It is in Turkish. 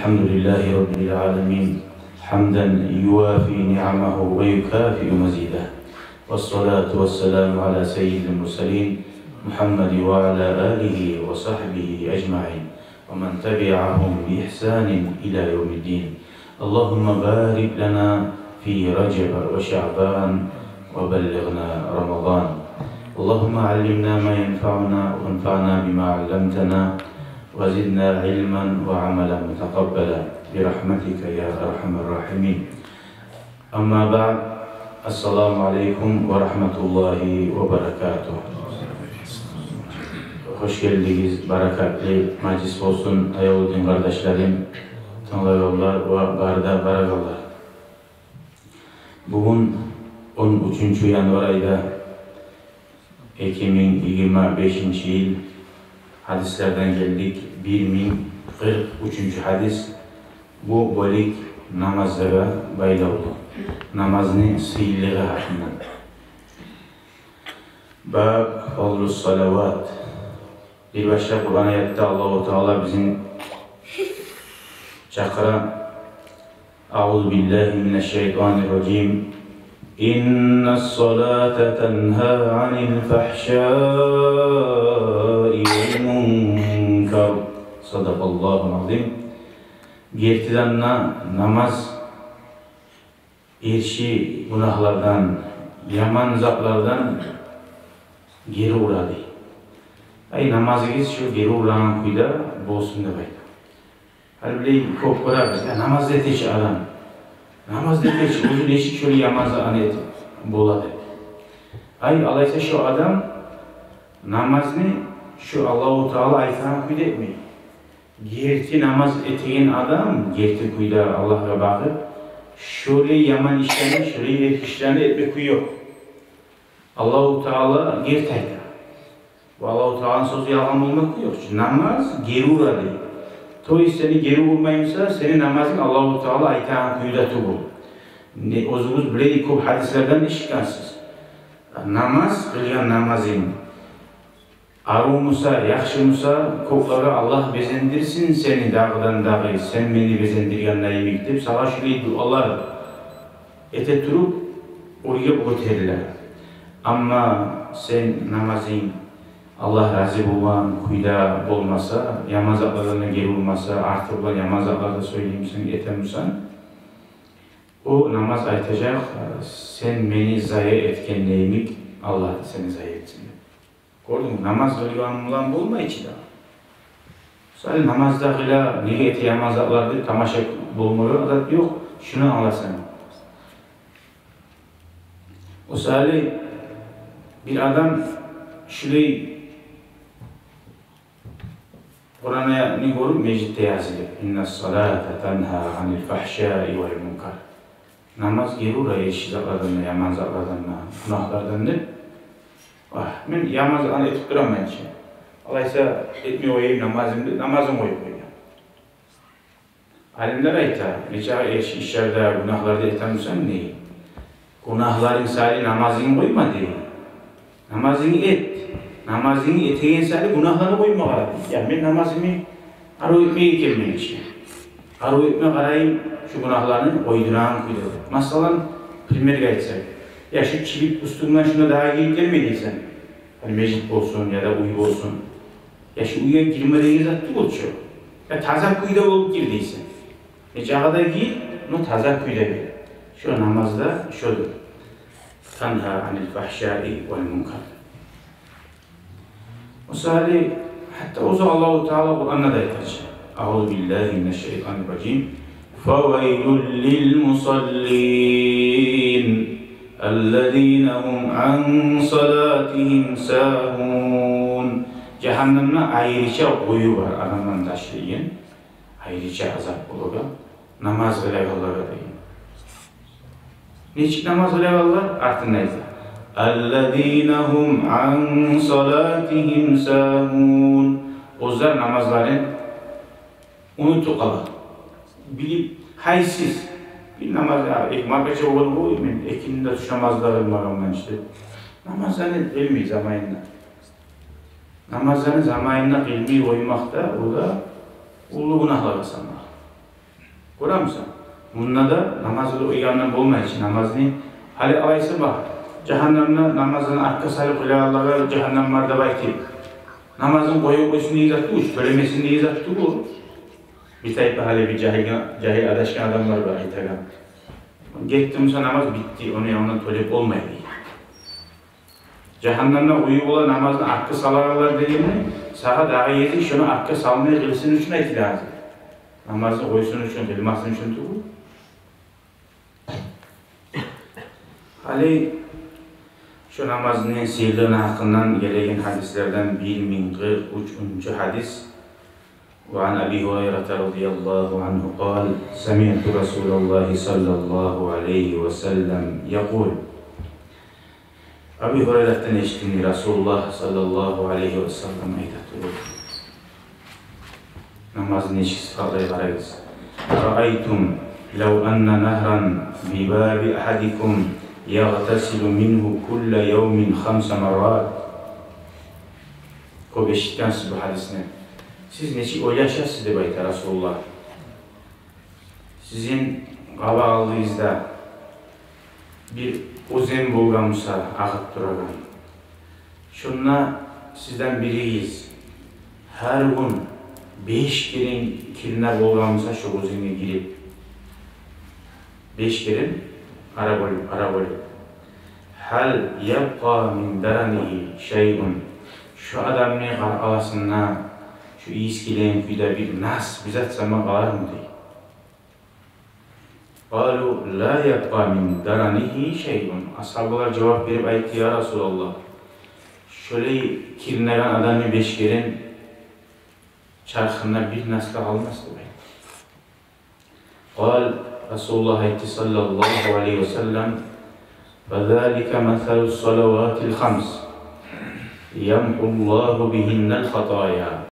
الحمد لله رب العالمين حمدا يوافي نعمه ويكافئ مزيده، والصلاة والسلام على سيد المرسلين محمد وعلى آله وصحبه أجمعين ومن تبعهم بإحسان إلى يوم الدين. اللهم بارك لنا في رجب وشعبان وبلغنا رمضان. اللهم علمنا ما ينفعنا وانفعنا بما علمتنا وزدنا علما وعملا متقبلا برحمتك يا أرحم الراحمين. أما بعد، السلام عليكم ورحمة الله وبركاته. Hoş geldiniz, bereketli meclis olsun ey din kardeşlerim, tanrılar ve barda barakalar. Bugün 13. yanvar ayda 2025 yıl hadislerden geldik. 1043. hadis. Bu bölük namazlara bayla oldu. Namazın sihirleri hakkında. Bab fadlus salavat. Bir başka Kur'an ayette Allah-u Teala bizim çakıran Euzu billahi mineşşeytanirracim. İnnes salate tenha anil fahşai vel munkar. Sadakallahu azim. Gertidanna namaz erşi günahlardan, yaman zatlardan geri uğradı. Ay namazınız şu geri uğranan kuyda bolsun da bayda. Halbuki çok koyarız. Namaz deteç adam. Namaz deteç uzun eşik şöyle yamazı anet boladı. Ay alaysa şu adam namazını şu Allah-u Teala aytan kuyda etmiyor. Gerti namaz eteğin adam gerti kuyda Allah'a bakıp şöyle yaman işlerini şöyle işlerini etmek kuyu yok. Allah-u Teala gertaydı. Allah-u Teala'nın sözü yalan olmak yok. Namaz geri uğradı. Toy seni geri vurmayınsa senin namazın Allah-u Teala aytan kuyudatı bu. Özümüz bile çok hadislerden işgansız. Namaz kılgan namazın arumusa, yakşumusa kokları Allah bezendirsin seni dağdan dağı, sen beni bezendirgen neyimik deyip sana şöyle dualar ete turup oraya götürürler. Ama sen namazın Allah razı olman kuyda olmasa, yamazatlarına geri olmasa, artık olan yamazatlarda söyleyeyimsen, yetemsen, o namaz aytacak, sen beni zayi etken neyimik, Allah da seni zayi etsin. Gördün mü? Namaz kılganımdan olma içi de. Sadece namazda kıyla, neye eti yamazatlardır, tamaşa bulmuyor, adet yok, şunu anlasın. O sadece bir adam şurayı Kur'an'a ne görür? Mecid'de yazılır. İnne salate tenha anil fahşai vel munkar. Namaz gerur eşizatlardan, yamanzatlardan, günahlardandır. Ben yamazlardan etip duramam için. Alaysa etmiyor oyayım namazım koyup koyuyor. Alimler ayta, nece işlerde, günahlarda etemsen neyi? Günahların sali namazını koyma değil. Namazını et. Namazını eteğin sali günahlarını koyma var. Yani ben namazımı arı etmeye gelmeyeyim için. Arı etme karayım şu günahlarını oyduran kuyuyor. Masalan, primer gayetsek. Ya şu çilik üstünden şuna daha gelip gelmediysen. Hani mecid olsun ya da uyu olsun. Ya şu uyuya girmediğiniz attık oluşuyor. Ya taza kuyuda olup girdiysen. Çağda gir, onu taza kuyuda gir. Şu namazda şudur. Tanha anil fahşai vel munkar. O sahili, hatta o zaman Allah-u Teala Kur'an'da da yetecek. Euzu billahi mineşşeytanirracim. فَوَيْلٌ لِلْمُصَلِّينَ الَّذ۪ينَ هُمْ عَنْ صَلَاتِهِمْ سَاهُونَ. Cehennemde ayrıca koyu var adamdan taşıyan. Ayrıca azap olur. Namaz kılayanlara deyin. Niçin namaz kılayanlar? Artık neyse. اَلَّذ۪ينَ هُمْ عَنْ صَلَاتِهِمْ سَاهُونَ. Onlar namazların unutukalı. Bilip haysiz. Bir namaz ya, markaça olur bu, ekinde tuş namazları var işte. Namazlarını ilmi zamanında. Namazlarını zamanında ilmi koymakta, o da ulu günahlar kazanmak. Ko'ramsan? Bunda da namazda o'ygandan bo'lmaydi, namozni hali alaysa bor. Jahannamda namozini arkka salib qo'yganlarga jahannam marda aytib. Namozini qo'yib qo'yishni yezatdi, uch bölmesini yezatdi bu. Bir tayfa hali bir cahil adashgan adamlar var aytagan. Gettimsa namoz bitti, onu yandan to'lab olmaydi. Jahannamda uyup olan namazını arkka salarlar dediğinde sağa daha yedi, şunu arkka salmaya kılsın için aytiladi. Namazını koysun için, kılmasın için tuğu. Hali şu namazının sihirliğine hakkından gelegen hadislerden 1043. hadis. وعن أبي هريرة رضي الله عنه قال سمعت رسول الله صلى الله عليه وسلم يقول Abi Hureyre'den eşittiğini Resulullah sallallahu aleyhi ve sellem aytıyor. Namazın eşik sıfatları karayız. Ra'aytum law anna nahran bi babi ahadikum yaghtasilu minhu kulla yawmin 5 marrat. O beşiktensiz bu hadisine. Siz neçik oylaşasınız diye aytıyor Resulullah. Sizin qabağınızda bir ozen bolgansa ağıp duragan. Şunla sizden biriyiz. Her gün 5 kerin kirler bolgansa şu ozenge girip 5 kerin ara bolup hal yabqa min daranihi şeyun. Şu adamın arasında şu iskilen fida bir nas bizat zaman var mı diye. قالوا لا يبقى من درنه شيء. Ashablar cevap verip aytti ya Resulallah. Şöyle kirlenen adamı 5 kerin çarkına bir nasla almaz dedi. قال Resulullah aytti sallallahu aleyhi ve sellem فذلك مثل الصلوات الخمس يمحو الله بهن الخطايا.